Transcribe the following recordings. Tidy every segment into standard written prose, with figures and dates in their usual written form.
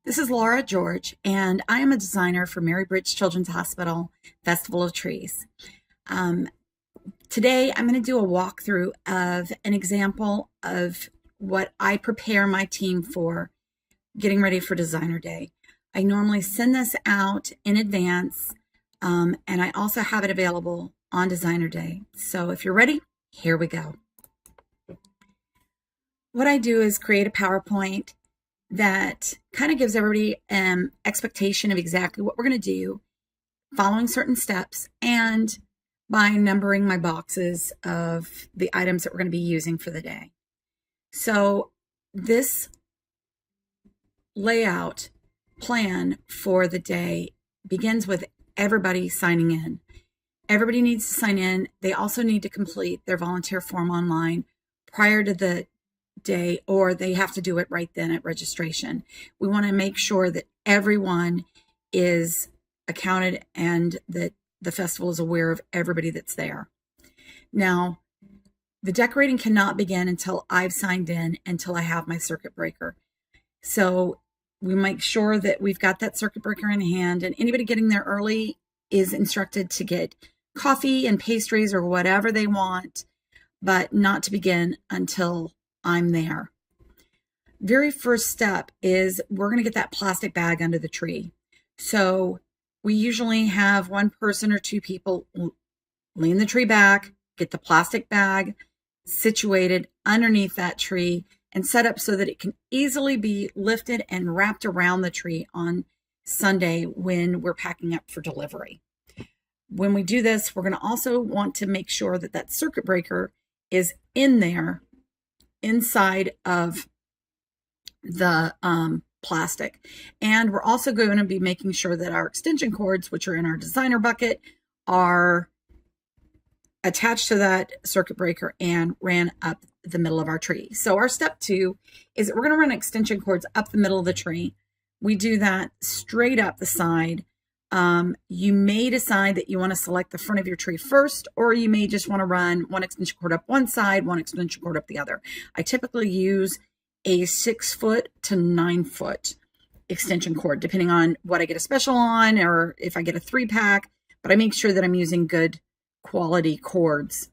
This is Laura George, and I am a designer for Mary Bridge Children's Hospital Festival of Trees. Um, Today, I'm going to do a walkthrough of an example of what I prepare my team for getting ready for Designer Day. I normally send this out in advance, and I also have it available on Designer Day. So if you're ready, here we go. What I do is create a PowerPoint that kind of gives everybody an expectation of exactly what we're going to do, following certain steps, and by numbering my boxes of the items that we're going to be using for the day. So this layout plan for the day begins with everybody signing in. Everybody needs to sign in. They also need to complete their volunteer form online prior to the day, or they have to do it right then at registration. We want to make sure that everyone is accounted and that the festival is aware of everybody that's there. Now, the decorating cannot begin until I've signed in, until I have my circuit breaker. So we make sure that we've got that circuit breaker in hand, and anybody getting there early is instructed to get coffee and pastries or whatever they want, but not to begin until I'm there. Very first step is we're going to get that plastic bag under the tree. So we usually have one person or two people lean the tree back, get the plastic bag situated underneath that tree and set up so that it can easily be lifted and wrapped around the tree on Sunday when we're packing up for delivery. When we do this, we're going to also want to make sure that that circuit breaker is in there inside of the plastic. And we're also going to be making sure that our extension cords, which are in our designer bucket, are attached to that circuit breaker and ran up the middle of our tree. So our step 2 is that we're going to run extension cords up the middle of the tree. We do that straight up the side. You may decide that you want to select the front of your tree first, or you may just want to run one extension cord up one side, one extension cord up the other. I typically use a 6-foot to 9-foot extension cord, depending on what I get a special on, or if I get a 3-pack, but I make sure that I'm using good quality cords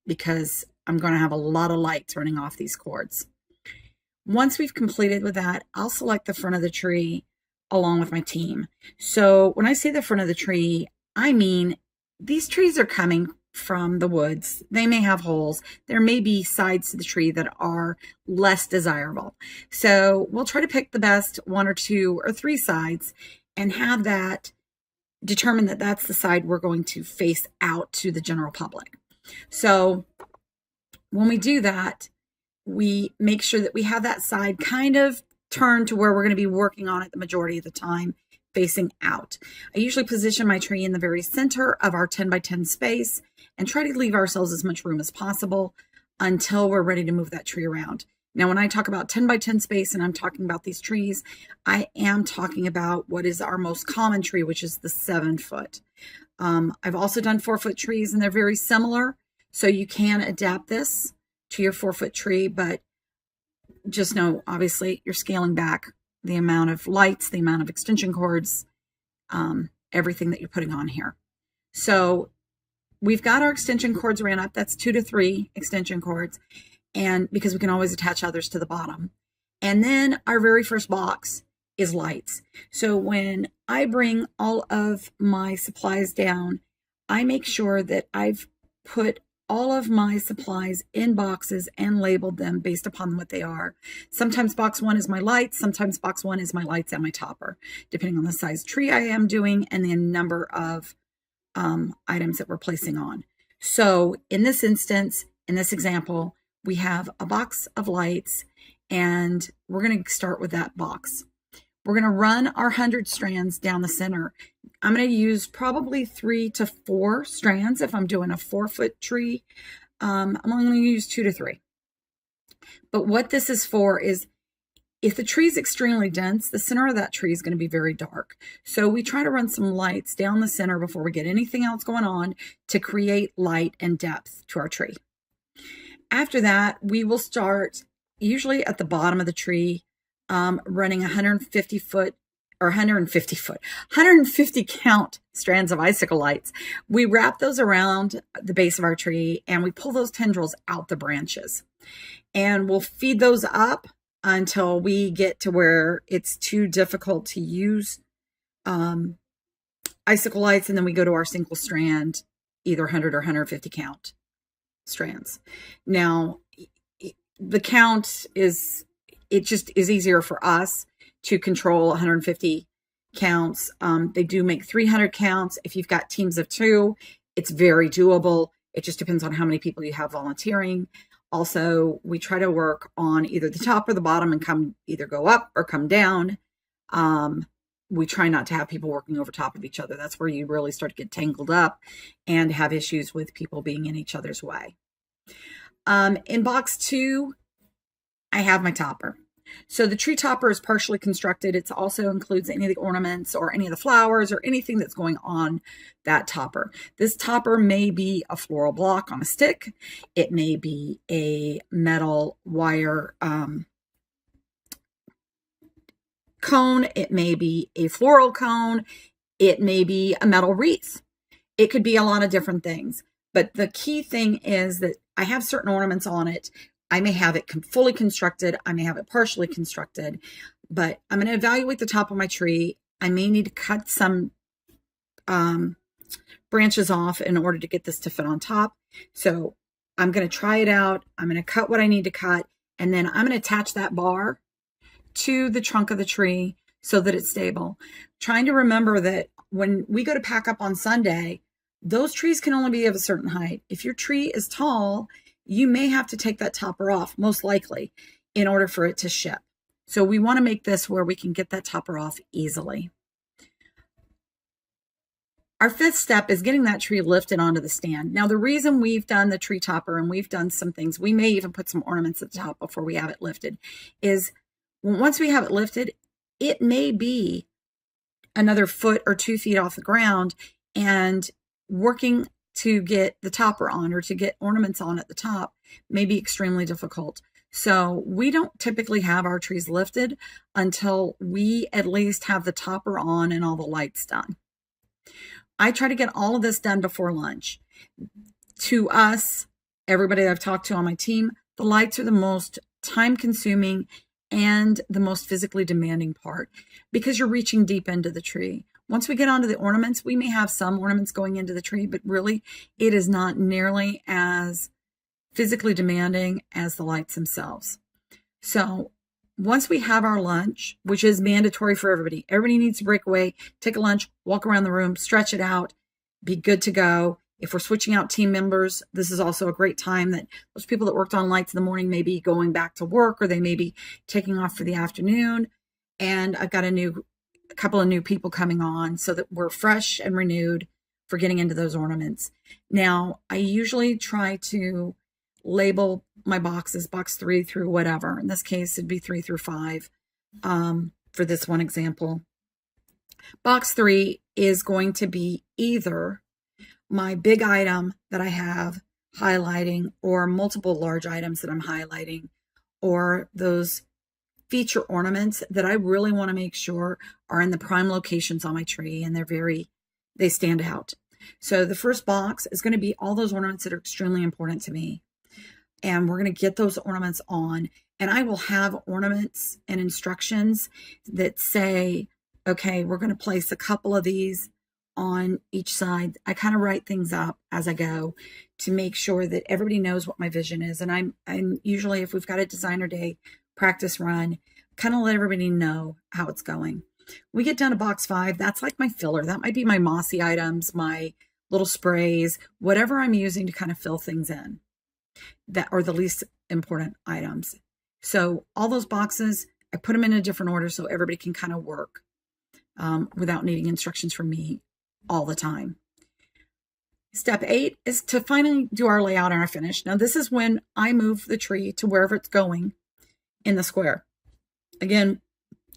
because I'm going to have a lot of lights running off these cords. Once we've completed with that, I'll select the front of the tree along with my team. So when I say the front of the tree, I mean these trees are coming from the woods. They may have holes. There may be sides to the tree that are less desirable. So we'll try to pick the best 1 or 2 or 3 sides and have that determine that that's the side we're going to face out to the general public. So when we do that, we make sure that we have that side kind of turned to where we're going to be working on it the majority of the time, facing out. I usually position my tree in the very center of our 10 by 10 space and try to leave ourselves as much room as possible until we're ready to move that tree around. Now, when I talk about 10 by 10 space and I'm talking about these trees, I am talking about what is our most common tree, which is the 7-foot. I've also done 4-foot trees, and they're very similar. So you can adapt this to your 4-foot tree, but just know, obviously, you're scaling back the amount of lights, the amount of extension cords, everything that you're putting on here. So we've got our extension cords ran up. That's 2 to 3 extension cords, and because we can always attach others to the bottom. And then our very first box is lights. So when I bring all of my supplies down, I make sure that I've put all of my supplies in boxes and labeled them based upon what they are. Sometimes box 1 is my lights. Sometimes box 1 is my lights and my topper, depending on the size tree I am doing and the number of items that we're placing on. So in this instance, in this example, we have a box of lights, and we're going to start with that box. We're going to run our 100 strands down the center. I'm going to use probably 3 to 4 strands if I'm doing a 4-foot tree. I'm only going to use 2 to 3. But what this is for is if the tree is extremely dense, the center of that tree is going to be very dark. So we try to run some lights down the center before we get anything else going on to create light and depth to our tree. After that, we will start usually at the bottom of the tree running 150 count strands of icicle lights. We wrap those around the base of our tree and we pull those tendrils out the branches. And we'll feed those up until we get to where it's too difficult to use icicle lights. And then we go to our single strand, either 100 or 150 count strands. Now, the count is, it just is easier for us to control 150 counts. They do make 300 counts. If you've got teams of 2, it's very doable. It just depends on how many people you have volunteering. Also, we try to work on either the top or the bottom and either go up or come down. We try not to have people working over top of each other. That's where you really start to get tangled up and have issues with people being in each other's way. In box 2, I have my topper. So the tree topper is partially constructed. It also includes any of the ornaments or any of the flowers or anything that's going on that topper. This topper may be a floral block on a stick. It may be a metal wire cone. It may be a floral cone. It may be a metal wreath. It could be a lot of different things. But the key thing is that I have certain ornaments on it. I may have it fully constructed. I may have it partially constructed, but I'm going to evaluate the top of my tree. I may need to cut some branches off in order to get this to fit on top. So I'm going to try it out. I'm going to cut what I need to cut, and then I'm going to attach that bar to the trunk of the tree so that it's stable. Trying to remember that when we go to pack up on Sunday, those trees can only be of a certain height. If your tree is tall, you may have to take that topper off, most likely, in order for it to ship. So we want to make this where we can get that topper off easily. Our 5th step is getting that tree lifted onto the stand. Now, the reason we've done the tree topper and we've done some things, we may even put some ornaments at the top before we have it lifted, is once we have it lifted, it may be another 1 foot or 2 feet off the ground, and working to get the topper on or to get ornaments on at the top may be extremely difficult. So we don't typically have our trees lifted until we at least have the topper on and all the lights done. I try to get all of this done before lunch. To us, everybody that I've talked to on my team, the lights are the most time-consuming and the most physically demanding part because you're reaching deep into the tree. Once we get onto the ornaments, we may have some ornaments going into the tree, but really it is not nearly as physically demanding as the lights themselves. So once we have our lunch, which is mandatory for everybody needs to break away, take a lunch, walk around the room, stretch it out, be good to go. If we're switching out team members, this is also a great time that those people that worked on lights in the morning may be going back to work, or they may be taking off for the afternoon. And I've got a couple of new people coming on so that we're fresh and renewed for getting into those ornaments. Now, I usually try to label my boxes, box 3 through whatever. In this case, it'd be 3 through 5 for this one example. Box 3 is going to be either my big item that I have highlighting, or multiple large items that I'm highlighting, or those feature ornaments that I really want to make sure are in the prime locations on my tree, and they stand out. So the first box is going to be all those ornaments that are extremely important to me. And we're going to get those ornaments on, and I will have ornaments and instructions that say, okay, we're going to place a couple of these on each side. I kind of write things up as I go to make sure that everybody knows what my vision is. And I'm usually, if we've got a designer day practice run, kind of let everybody know how it's going. We get down to box 5. That's like my filler. That might be my mossy items, my little sprays, whatever I'm using to kind of fill things in that are the least important items. So all those boxes, I put them in a different order so everybody can kind of work without needing instructions from me all the time. Step 8 is to finally do our layout and our finish. Now, this is when I move the tree to wherever it's going in the square. Again,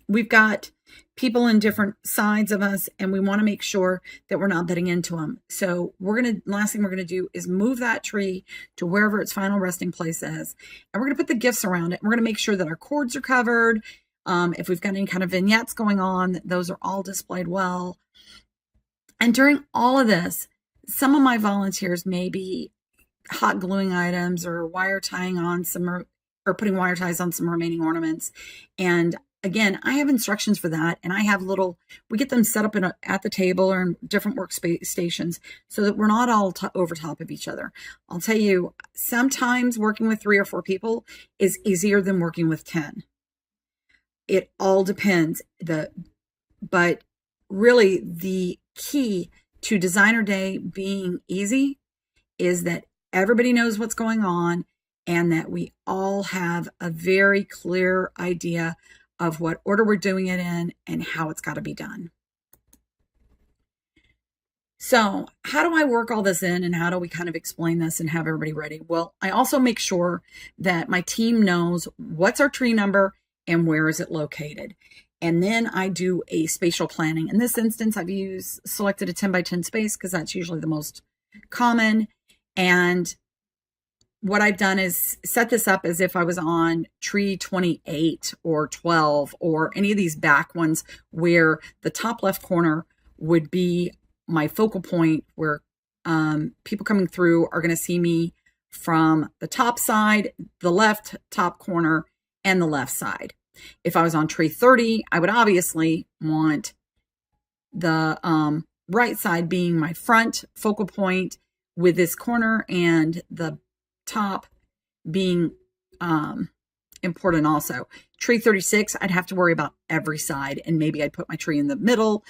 we've got people in different sides of us, and we want to make sure that we're not butting into them. So last thing we're going to do is move that tree to wherever its final resting place is. And we're going to put the gifts around it. We're going to make sure that our cords are covered. If we've got any kind of vignettes going on, those are all displayed well. And during all of this, some of my volunteers may be hot gluing items or wire tying on some, or putting wire ties on some remaining ornaments. And again, I have instructions for that. And I have we get them set up at the table or in different workstations so that we're not all over top of each other. I'll tell you, sometimes working with 3 or 4 people is easier than working with 10. It all depends. But really the key to Designer Day being easy is that everybody knows what's going on and that we all have a very clear idea of what order we're doing it in and how it's got to be done. So how do I work all this in, and how do we kind of explain this and have everybody ready? Well, I also make sure that my team knows what's our tree number and where is it located. And then I do a spatial planning. In this instance, I've selected a 10 by 10 space because that's usually the most common. And what I've done is set this up as if I was on tree 28 or 12 or any of these back ones where the top left corner would be my focal point, where people coming through are going to see me from the top side, the left top corner, and the left side. If I was on tree 30, I would obviously want the right side being my front focal point with this corner, and the top being important also. Tree 36, I'd have to worry about every side, and maybe I'd put my tree in the middle.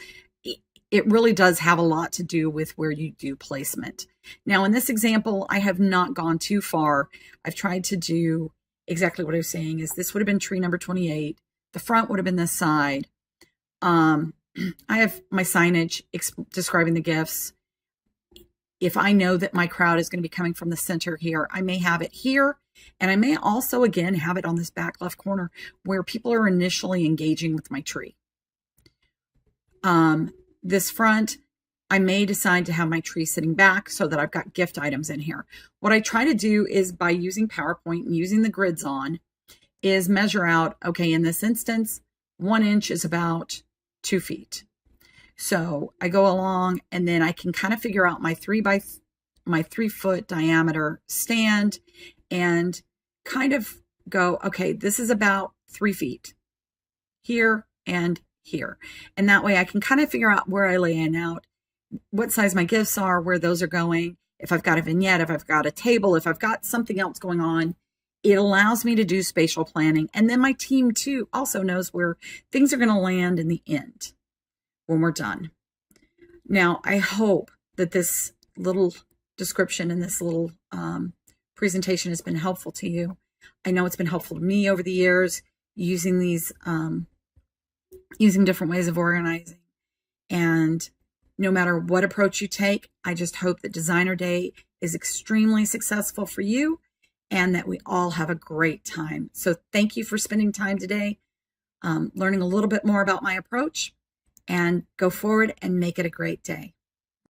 It really does have a lot to do with where you do placement. Now, in this example, I have not gone too far. I've tried to do exactly what I was saying. Is this would have been tree number 28. The front would have been this side. I have my signage describing the gifts. If I know that my crowd is going to be coming from the center here, I may have it here. And I may also, again, have it on this back left corner where people are initially engaging with my tree. This front, I may decide to have my tree sitting back so that I've got gift items in here. What I try to do is, by using PowerPoint and using the grids on, is measure out, okay, in this instance, 1 inch is about 2 feet. So I go along and then I can kind of figure out my 3 foot diameter stand and kind of go, okay, this is about 3 feet here and here. And that way I can kind of figure out where I lay in out, what size my gifts are, where those are going. If I've got a vignette, if I've got a table, if I've got something else going on, it allows me to do spatial planning. And then my team too also knows where things are going to land in the end when we're done. Now, I hope that this little description and this little presentation has been helpful to you. I know it's been helpful to me over the years using these using different ways of organizing. And no matter what approach you take, I just hope that Designer Day is extremely successful for you and that we all have a great time. So thank you for spending time today, learning a little bit more about my approach, and go forward and make it a great day.